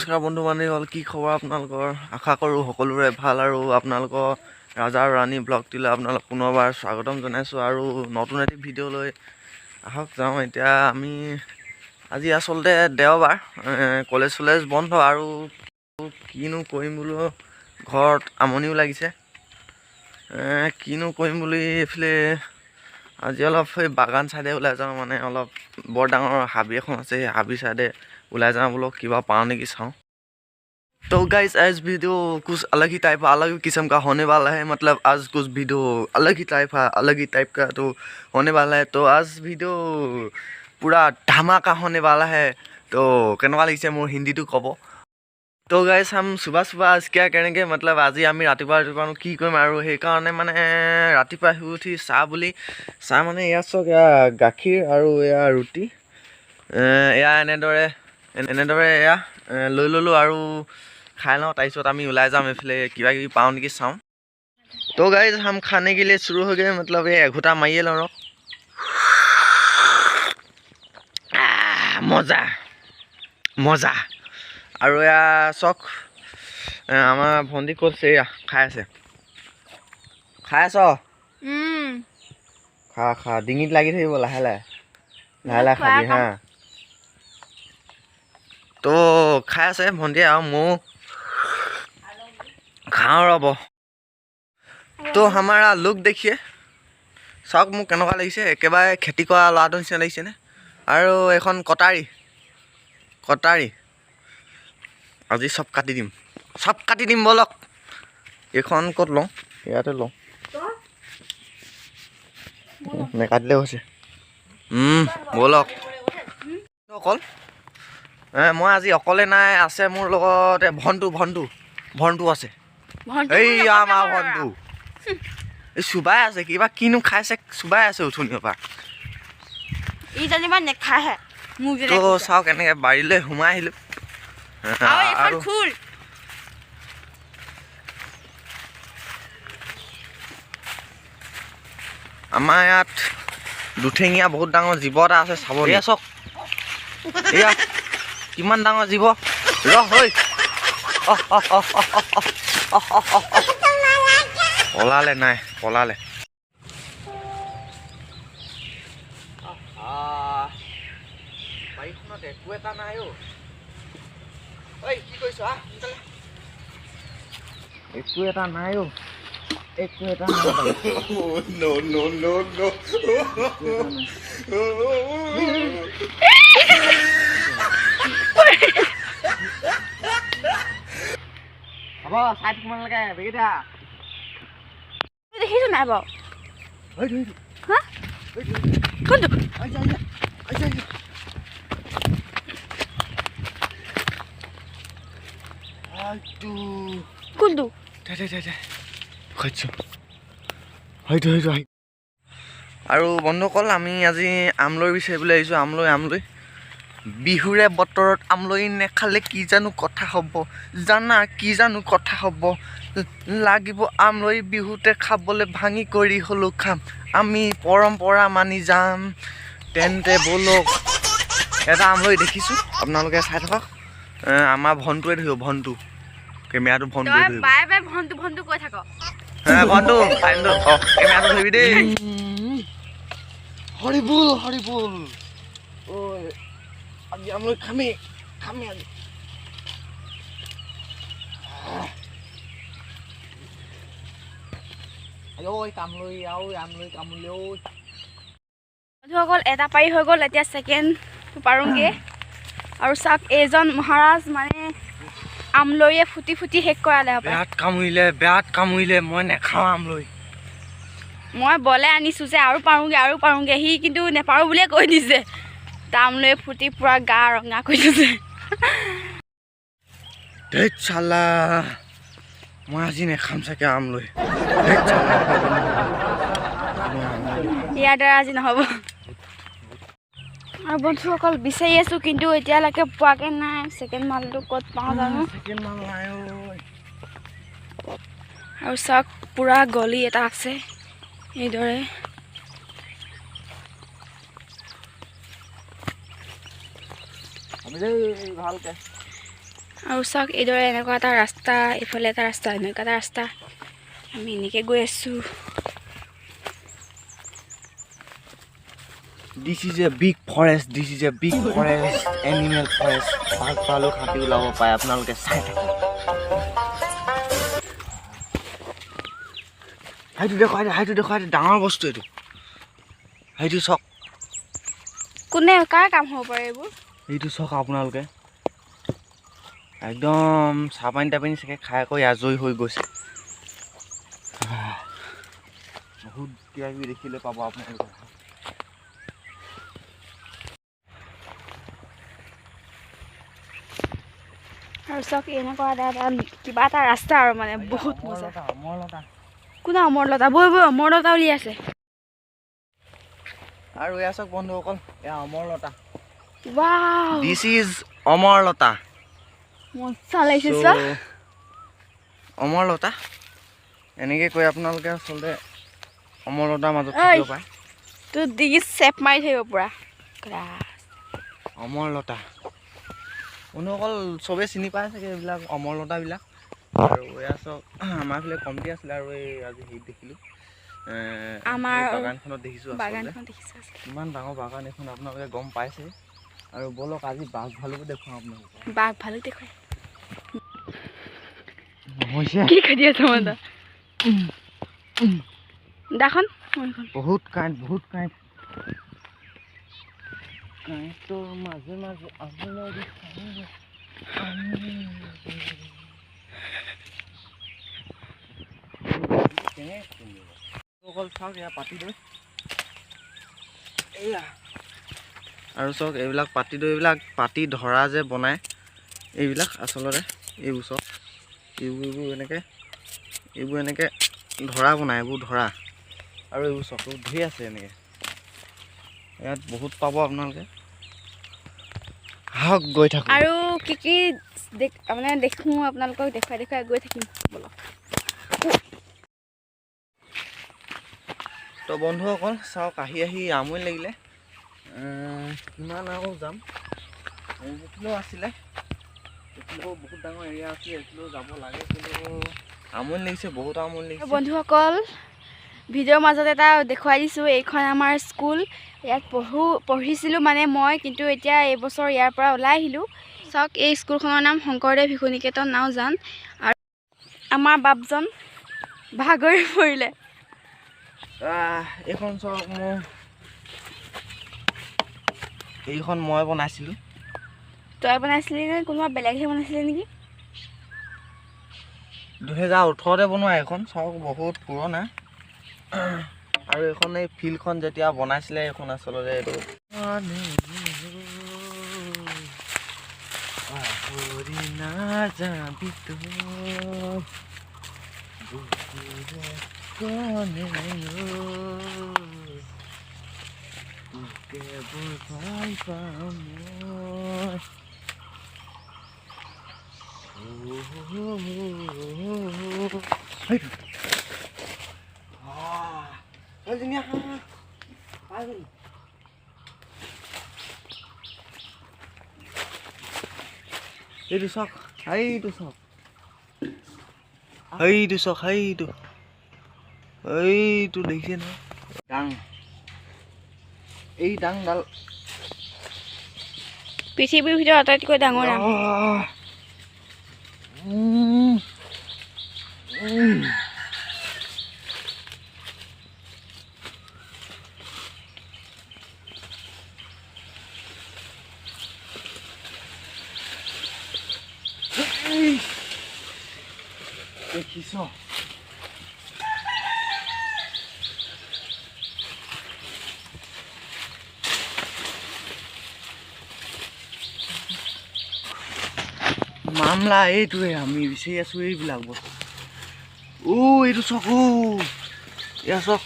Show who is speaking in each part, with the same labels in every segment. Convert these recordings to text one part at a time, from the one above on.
Speaker 1: নমস্কাৰ বন্ধু বান্ধৱীসকল, কি খবৰ আপোনালোকৰ? আশা কৰোঁ সকলোৰে ভাল আৰু আপোনালোকৰ ৰাজা আৰু ৰাণী ব্লগটিলৈ আপোনালোক পুনৰবাৰ স্বাগতম জনাইছোঁ আৰু নতুন এটি ভিডিঅ' লৈ আহক যাওঁ। এতিয়া আমি আজি আচলতে দেওবাৰ, কলেজ চলেজ বন্ধ আৰু কিনো কৰিম বোলো, ঘৰত আমনিও লাগিছে। কিনো কৰিম বুলি এইফালে আজি অলপ এই বাগান চাইডে ওলাই যাওঁ, মানে অলপ বৰ ডাঙৰ হাবি এখন আছে, সেই হাবি চাইডে उलाए जाऊँ बोलो कि पाओ नहीं कि छाऊँ। तो गाइस आज वीडियो कुछ अलग ही टाइप अलग किस्म का होने वाला है, मतलब आज कुछ वीडियो अलग ही टाइप का तो होने वाला है। तो आज वीडियो पूरा धमाका होने वाला है। तो केनेकुवा लगिसे मोर हिंदी तो कब। तो गाइस हम सुबह सुबह आज क्या करेंगे, मतलब आज आमी रातिपुवा कि करिम आरो हेइकारणे माने रातिपुवा शुई उठी चाह बुली चाह माने या चक या गाखीर आरो या रुटी या এনেদৰে এয়া লৈ ললোঁ আৰু খাই লওঁ। তাৰপিছত আমি ওলাই যাম, এইফালে কিবা কিবি পাওঁ নেকি চাওঁ। তো গাইজ हम खाने के लिए शुरू हो गए, मतलब ये घुटा मारिए लওঁ। মজা মজা আৰু এয়া চক আমাৰ ভণ্টি কৈছে এয়া খাই আছে। খাই আছ? খা খা, ডিঙিত লাগি থাকিব লাহে লাহে লাহে খাবি হা। तो खाई आसे भंटिया और मो खाओ रब। तो हमारा लुक देखिए, चक मोक केनेकुवा लगिसे, एकेबारे खेती কৰা ল'ৰাটোৰ নিচিনা লাগিছে নে? আৰু এখন কটাৰী আজি সব কাটি দিম বলক। এখন ক'ত লওঁ, ইয়াতে লওঁ, নেকাটিলে হৈছে। বলক অকল মই আজি অকলে নাই, আছে মোৰ লগতে ভণ্টু আছে। এইয়া আমাৰ ভণ্টু এই চুবাই আছে, কিবা কিনো খাইছে, চুবাই আছে উঠনিৰ পৰা। তো চাওক এনেকৈ বাৰীলৈ সোমাই আহিলোঁ। আমাৰ ইয়াত দুঠেঙীয়া বহুত ডাঙৰ জীৱ এটা আছে, চাব। এয়া চাওক, এয়া কিমান ডাঙৰ জীৱ। পলালে নাই, পলালে। বাৰীখনত একো এটা নাই অ'। কি কৰিছ? একো এটা নাই অ', একো এটা নাই। হ'ব চাই থাকিব নালাগে, বেগিটা দেখিছো নাই বাৰু? কোনটো? কোনটো? আৰু বন্ধুসকল, আমি আজি আমলৈ বিচাৰিবলৈ আহিছোঁ। আমলৈ বিহুৰে বতৰত আমলৈ নেখালে কি জানো কথা হ'ব, জানা কি জানো কথা হ'ব। লাগিব আমলৈ বিহুতে খাবলৈ, ভাঙি কৰি হ'লেও খাম, আমি পৰম্পৰা মানি যাম। তেন্তে বলক, এটা আমলৈ দেখিছোঁ, আপোনালোকে চাই থাকক। আমাৰ ভণ্টুৱে ধৰিব, ভণ্টু কেমেৰাটো ভণ্টুৱে ধৰিব। ভণ্টু কৈ থাকক। ভণ্টু কেমেৰাটো ধৰিবি দেই। হৰিবুল আজি আমলৈ খামেই আজি।
Speaker 2: বন্ধুসকল, এটা পাৰি হৈ গ'ল, এতিয়া ছেকেণ্ড পাৰোঁগৈ। আৰু চাওক, এইজন মহাৰাজ মানে আমলৈয়ে ফুটি শেষ কৰালে।
Speaker 1: বেয়াত কামুৰিলে, মই নেখাওঁ আমলৈ।
Speaker 2: মই বলে আনিছোঁ যে আৰু পাৰোঁগৈ, সি কিন্তু নেপাৰোঁ বুলিয়ে কৈ দিছে। আমলৈ ফুটি পূৰা গা ৰঙা কৰি দিছে।
Speaker 1: ধেৎ চালা, মই আজি নেখাম চাগে আমলৈ।
Speaker 2: ইয়াৰ দ্বাৰা আজি নহ'ব। আৰু বন্ধুসকল বিচাৰি আছোঁ, কিন্তু এতিয়ালৈকে পোৱাকৈ নাই। ছেকেণ্ড মালটো ক'ত পাওঁ জানো। আৰু চাওক, পূৰা গলি এটা আছে এইদৰে।
Speaker 1: ভালকে
Speaker 2: আৰু চাওক এইদৰে এনেকুৱা এটা ৰাস্তা, এইফালে এটা ৰাস্তা, এনেকুৱা এটা ৰাস্তা, আমি এনেকৈ গৈ আছোঁ।
Speaker 1: This is a big forest. This is a big forest. Animal forest. বাঘ ভালুক হাতী ওলাব পাৰে আপোনালোকে চাই থাকক। সেইটো দেখুৱাই ডাঙৰ বস্তু এইটো। সেইটো চাওক।
Speaker 2: কোনে কাৰ কাম হ'ব পাৰে এইবোৰ?
Speaker 1: এইটো চাওক আপোনালোকে। একদম চাহপানী তাপানী চাগে খাই কৰি আজৰি হৈ গৈছে। বহুত কিবা কিবি দেখিলে পাব আপোনালোকে।
Speaker 2: আৰু চাওক এনেকুৱা এটা কিবা এটা ৰাস্তা আৰু মানে বহুত মজা। কোনে অমৰলতা? বৈ অমৰলতা উলিয়াই আছে।
Speaker 1: আৰু এয়া চাওক বন্ধুসকল, এয়া অমৰলতা।
Speaker 2: Wow,
Speaker 1: this is অমৰলতা।
Speaker 2: মজা লাগিছে চোৱা।
Speaker 1: অমৰলতা এনেকৈ কৈ আপোনালোকে আচলতে অমৰলতাৰ মাজত থাকিব পাৰে।
Speaker 2: তোৰ ডিঙিত চেপ মাৰি থাকিব পুৰা।
Speaker 1: অমৰলতা বন্ধুসকল চবেই চিনি পায় চাগে এইবিলাক অমৰলতাবিলাক। আৰু এয়া চাওক আমাৰ ফালে কমটি আছিলে আৰু এই আজি হেৰিত দেখিলোঁ,
Speaker 2: আমাৰ
Speaker 1: বাগানখনত দেখিছোঁ।
Speaker 2: বাগানখন দেখিছোঁ,
Speaker 1: ইমান ডাঙৰ বাগান এখন আপোনালোকে গম পাইছে। আৰু ব'লক আজি বাঘ ভালুকো দেখুৱাওঁ আপোনালোকে।
Speaker 2: বাঘ ভালুক দেখুৱাই
Speaker 1: হৈছে
Speaker 2: কি খেদি আছে মানে দাখন
Speaker 1: বহুত কাঁইট কাঁইটৰ মাজে মাজে আপোনালোকে অকল চাওক এয়া পাতি দৈ। এয়া আৰু চাওক এইবিলাক পাতি দৈবিলাক পাতি ধৰা যে বনায়, এইবিলাক আচলতে এইবোৰ চাওক এইবোৰ এনেকৈ ধৰা বনায়, এইবোৰ ধৰা। আৰু এইবোৰ চাওক ধেৰ আছে এনেকৈ, ইয়াত বহুত পাব আপোনালোকে। আহক গৈ থাকোঁ।
Speaker 2: আৰু কি মানে দেখোঁ আপোনালোকক দেখুৱাই গৈ থাকিম বলক।
Speaker 1: তো বন্ধুসকল চাওক আহি আমনি লাগিলে, কিমান আৰু যাম। এইফালেও আছিলে, এইফালেও বহুত ডাঙৰ এৰিয়া আছিলে, এইফালেও যাব লাগে, কিন্তু আমনি লাগিছে, বহুত আমনি লাগিছে।
Speaker 2: বন্ধুসকল ভিডিঅ'ৰ মাজত এটা দেখুৱাই দিছোঁ, এইখন আমাৰ স্কুল। ইয়াত পঢ়িছিলোঁ মানে মই, কিন্তু এতিয়া এইবছৰ ইয়াৰ পৰা ওলাই আহিলোঁ। চাওক এই স্কুলখনৰ নাম শংকৰদেৱ শিশু নিকেতন নাওজান। আৰু আমাৰ বাপজন ভাগৰি পৰিলে।
Speaker 1: এইখন চাওক এইখন মই বনাইছিলোঁ।
Speaker 2: তই বনাইছিলি নে কোনোবা বেলেগহে বনাইছিলে নেকি?
Speaker 1: 2018 বনোৱা এইখন চাওক, বহুত পুৰণা। আৰু এইখন এই ফিল্ডখন যেতিয়া বনাইছিলে এইখন আচলতে এইটো এইটো চাওক, সেইটো চাওক, এইটো দেখিছে নহয় ডাং, এই ডাংডাল
Speaker 2: পৃথিৱীৰ ভিতৰত আটাইতকৈ ডাঙৰ ডাং।
Speaker 1: দেখিছ মামলা এইটোৱে, আমি বিচাৰি আছো এইবিলাক বস্তু। এইটো চাওক, এয়া চাওক,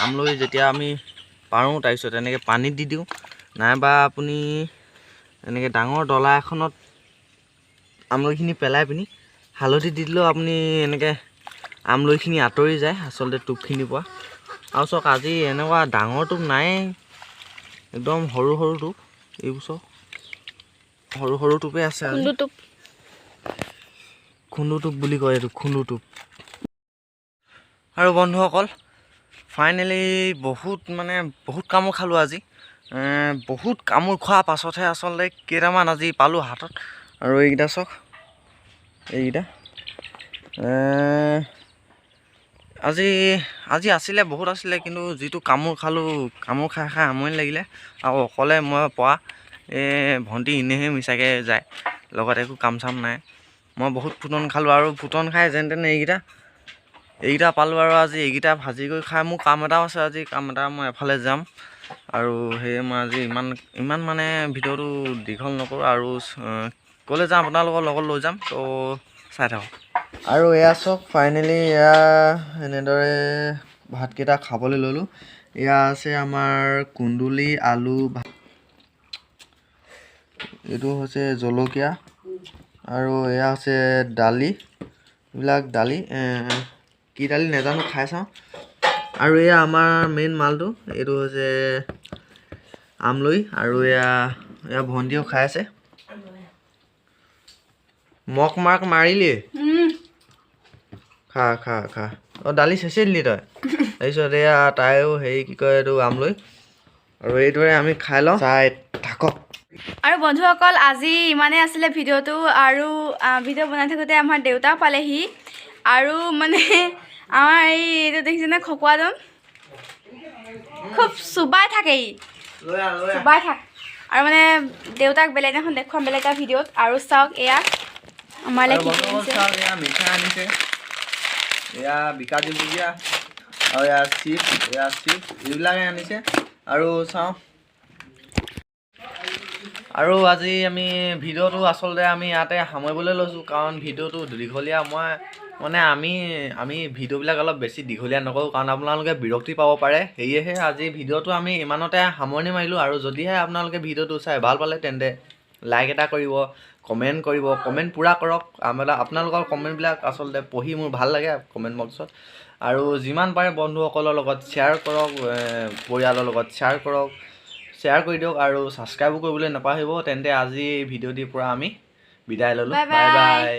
Speaker 1: আমলৈ যেতিয়া আমি পাৰোঁ তাৰপিছত এনেকৈ পানীত দি দিওঁ, নাইবা আপুনি এনেকৈ ডাঙৰ ডলা এখনত আমলৈখিনি পেলাই পিনি হালধি দি দিলেও আপুনি এনেকৈ আমলৈখিনি আঁতৰি যায় আচলতে টোপখিনিৰ পৰা। আৰু চাওক আজি এনেকুৱা ডাঙৰ টোপ নাই, একদম সৰু সৰু টোপ, এইবোৰ চাওক সৰু সৰু টোপে আছে। খুন্দু টোপ বুলি কয় এইটো, খুন্দু টোপ। আৰু বন্ধুসকল ফাইনেলি বহুত কামোৰ খালোঁ আজি। বহুত কামোৰ খোৱাৰ পাছতহে আচলতে কেইটামান আজি পালোঁ হাতত। আৰু এইকেইটা চাওক, এইকেইটা আজি আছিলে, বহুত আছিলে, কিন্তু যিটো কামোৰ খালোঁ, কামোৰ খাই খাই আমনি লাগিলে। আৰু অকলে মই পৰা ভণ্টি এনেহে মিছাকৈ যায়, লগত একো কাম চাম নাই। মই বহুত ফুটন খালোঁ, আৰু ফুটন খাই যেন তেনে এইকেইটা পালোঁ। আৰু আজি এইকেইটা ভাজি কৰি খাই মোৰ কাম এটাও আছে, আজি কাম এটা মই এফালে যাম। আৰু সেয়ে মই আজি ইমান মানে ভিডিঅ'টো দীঘল নকৰোঁ, আৰু ক'লৈ যাম আপোনালোকৰ লগত লৈ যাম, তো চাই থাকক। আৰু এয়া চাওক ফাইনেলি এয়া এনেদৰে ভাতকেইটা খাবলৈ ল'লোঁ। এয়া আছে আমাৰ কুন্দুলি, আলু, এইটো হৈছে জলকীয়া, আৰু এয়া আছে দালি। এইবিলাক দালি কি দালি নাজানো, খাই চাওঁ। আৰু এয়া আমাৰ মেইন মালটো, এইটো হৈছে আমলৈ। আৰু এয়া ভণ্টিও খাই আছে। মক মাৰ্ক মাৰিলি, খা খা খা। অঁ দালি চেচি দিলি তই। তাৰপিছত এয়া তাইও হেৰি কি কয় এইটো আমলৈ। আৰু এইদৰে আমি খাই লওঁ, চাই থাকক।
Speaker 2: আৰু বন্ধুসকল আজি ইমানেই আছিলে ভিডিঅ'টো। আৰু ভিডিঅ' বনাই থাকোঁতে আমাৰ দেউতাও পালেহি। আৰু মানে আমাৰ এইটো দেখিছেনে খকুৱাজন, খুব চুবাই থাকে, চুবাই থাক। আৰু মানে দেউতাক বেলেগ এখন দেখুৱাম বেলেগ এটা ভিডিঅ'ত। আৰু চাওক এয়া আমালৈ কি
Speaker 1: এয়া মিঠাই আনিছে, এয়া বিকাজী ভুজিয়া, আৰু এয়া চিপ্ছ এইবিলাকে আনিছে। আৰু চাওঁ, আৰু আজি আমি ভিডিঅ'টো আচলতে আমি ইয়াতে সামৰিবলৈ লৈছোঁ, কাৰণ ভিডিঅ'টো দীঘলীয়া। আমি ভিডিঅ'বিলাক অলপ বেছি দীঘলীয়া নকৰোঁ, কাৰণ আপোনালোকে বিৰক্তি পাব পাৰে। সেয়েহে আজি ভিডিঅ'টো আমি ইমানতে সামৰণি মাৰিলোঁ। আৰু যদিহে আপোনালোকে ভিডিঅ'টো চাই ভাল পালে তেন্তে লাইক এটা কৰিব, কমেণ্ট কৰিব, কমেণ্ট পূৰা কৰক। আপোনালোকৰ কমেণ্টবিলাক আচলতে পঢ়ি মোৰ ভাল লাগে কমেণ্ট বক্সত। আৰু যিমান পাৰে বন্ধুসকলৰ লগত শ্বেয়াৰ কৰক, পৰিয়ালৰ লগত শ্বেয়াৰ কৰি দিয়ক, আৰু ছাবস্ক্ৰাইবো কৰিবলৈ নাপাহৰিব। তেন্তে আজি ভিডিঅ'টিৰ পৰা আমি বিদায় ল'লোঁ, বাই বাই।